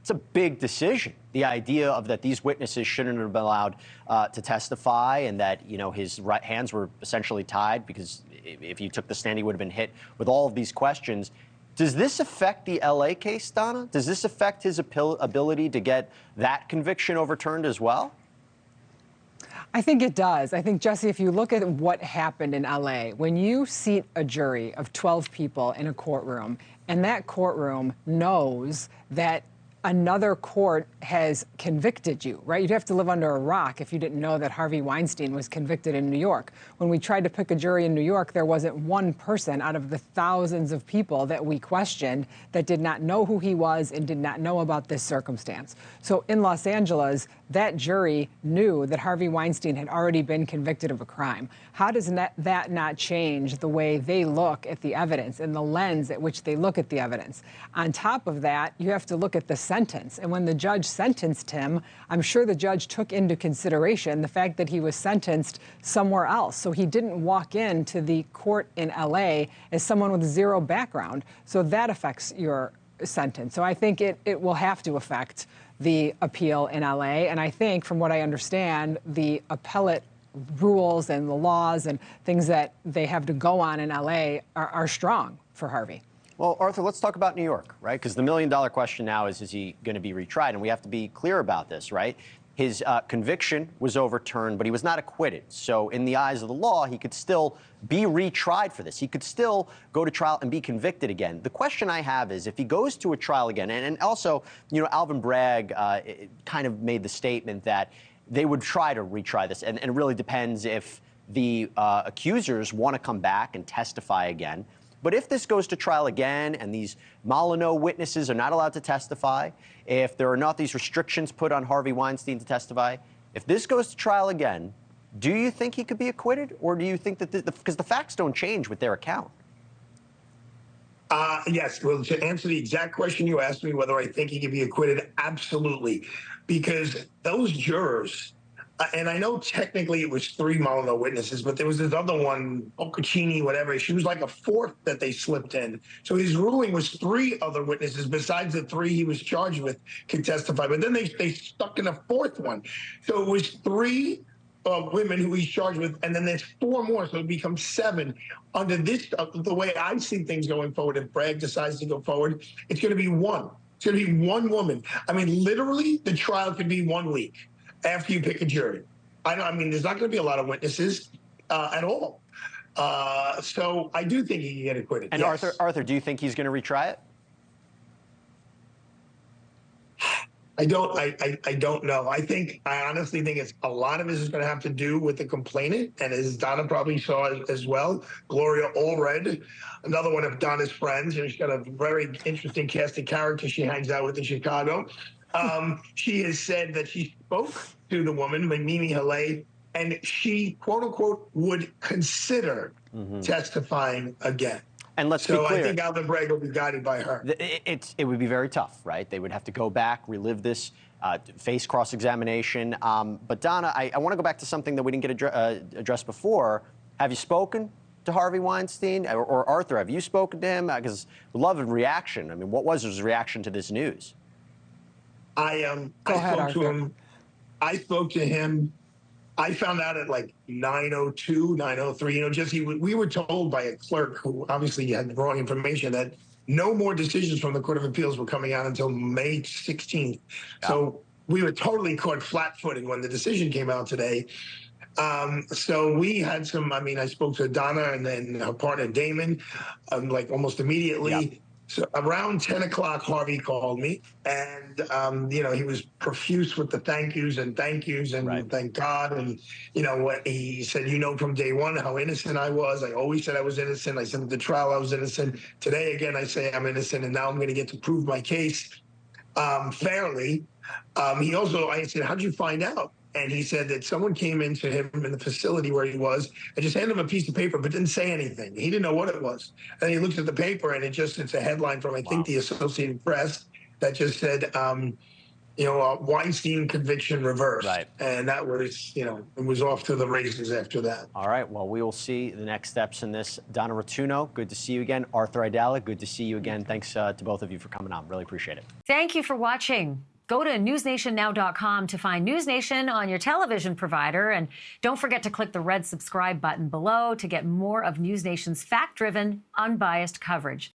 it's a big decision. The idea of that these witnesses shouldn't have been allowed to testify, and that, you know, his hands were essentially tied because if he took the stand, he would have been hit with all of these questions. Does this affect the LA case, Donna? Does this affect his ability to get that conviction overturned as well? I think it does. I think, Jesse, if you look at what happened in LA, when you seat a jury of 12 people in a courtroom, and that courtroom knows that another court has convicted you, right? You'd have to live under a rock if you didn't know that Harvey Weinstein was convicted in New York. When we tried to pick a jury in New York, there wasn't one person out of the thousands of people that we questioned that did not know who he was and did not know about this circumstance. So in Los Angeles, that jury knew that Harvey Weinstein had already been convicted of a crime. How does that not change the way they look at the evidence and the lens at which they look at the evidence? On top of that, you have to look at the sentence. And when the judge sentenced him, I'm sure the judge took into consideration the fact that he was sentenced somewhere else. So he didn't walk into the court in LA as someone with zero background. So that affects your sentence. So I think it will have to affect the appeal in LA. And I think, from what I understand, the appellate rules and the laws and things that they have to go on in LA are strong for Harvey. Well, Arthur, let's talk about New York, right? Because the million-dollar question now is he going to be retried? And we have to be clear about this, right? His conviction was overturned, but he was not acquitted. So in the eyes of the law, he could still be retried for this. He could still go to trial and be convicted again. The question I have is, if he goes to a trial again, and also, you know, Alvin Bragg kind of made the statement that they would try to retry this, and it really depends if the accusers want to come back and testify again. But if this goes to trial again and these Molyneux witnesses are not allowed to testify, if there are not these restrictions put on Harvey Weinstein to testify, if this goes to trial again, do you think he could be acquitted? Or do you think that, because the facts don't change with their account? Yes. Well, to answer the exact question you asked me, whether I think he could be acquitted, absolutely. Because those jurors, and I know technically it was 3 Molyneux witnesses, but there was this other one, Occhini, whatever. She was like a 4th that they slipped in. So his ruling was 3 other witnesses besides the 3 he was charged with could testify. But then they stuck in a 4th one. So it was 3 women who he's charged with, and then there's 4 more, so it becomes 7. Under this, the way I see things going forward, if Bragg decides to go forward, it's going to be 1. It's going to be 1 woman. I mean, literally, the trial could be 1 week after you pick a jury. I mean, there's not going to be a lot of witnesses at all. So I do think he can get acquitted. And yes. Arthur, do you think he's going to retry it? I don't know. I honestly think a lot of this is going to have to do with the complainant, and as Donna probably saw as well, Gloria Allred, another one of Donna's friends, and she's got a very interesting cast of characters she hangs out with in Chicago. She has said that she spoke to the woman, Mimi Haley, and she, quote unquote, would consider testifying again. And let's be clear. So I think Alvin Bragg will be guided by her. It would be very tough, right? They would have to go back, relive this, face cross-examination. But Donna, I want to go back to something that we didn't get addressed before. Have you spoken to Harvey Weinstein? Or Arthur, have you spoken to him? Because we love a reaction. I mean, what was his reaction to this news? I spoke to him. I found out at like 9:02, 9:03. You know, Jesse, we were told by a clerk who obviously had the wrong information that no more decisions from the Court of Appeals were coming out until May 16th. Yeah. So we were totally caught flat-footed when the decision came out today. So we had some, I mean, I spoke to Donna and then her partner Damon, like almost immediately. Yeah. So around 10 o'clock, Harvey called me, and, you know, he was profuse with the thank yous and right. Thank God. And, you know, what he said, you know, from day one, how innocent I was. I always said I was innocent. I said at the trial I was innocent. Today, again, I say I'm innocent, and now I'm going to get to prove my case fairly. I said, how'd you find out? And he said that someone came into him in the facility where he was and just handed him a piece of paper, but didn't say anything. He didn't know what it was. And he looks at the paper, and it's a headline from, I think, the Associated Press that just said, Weinstein conviction reversed. Right. And that was, it was off to the races after that. All right. Well, we will see the next steps in this. Donna Rotunno, good to see you again. Arthur Aidala, good to see you again. Thanks to both of you for coming on. Really appreciate it. Thank you for watching. Go to newsnationnow.com to find NewsNation on your television provider. And don't forget to click the red subscribe button below to get more of NewsNation's fact-driven, unbiased coverage.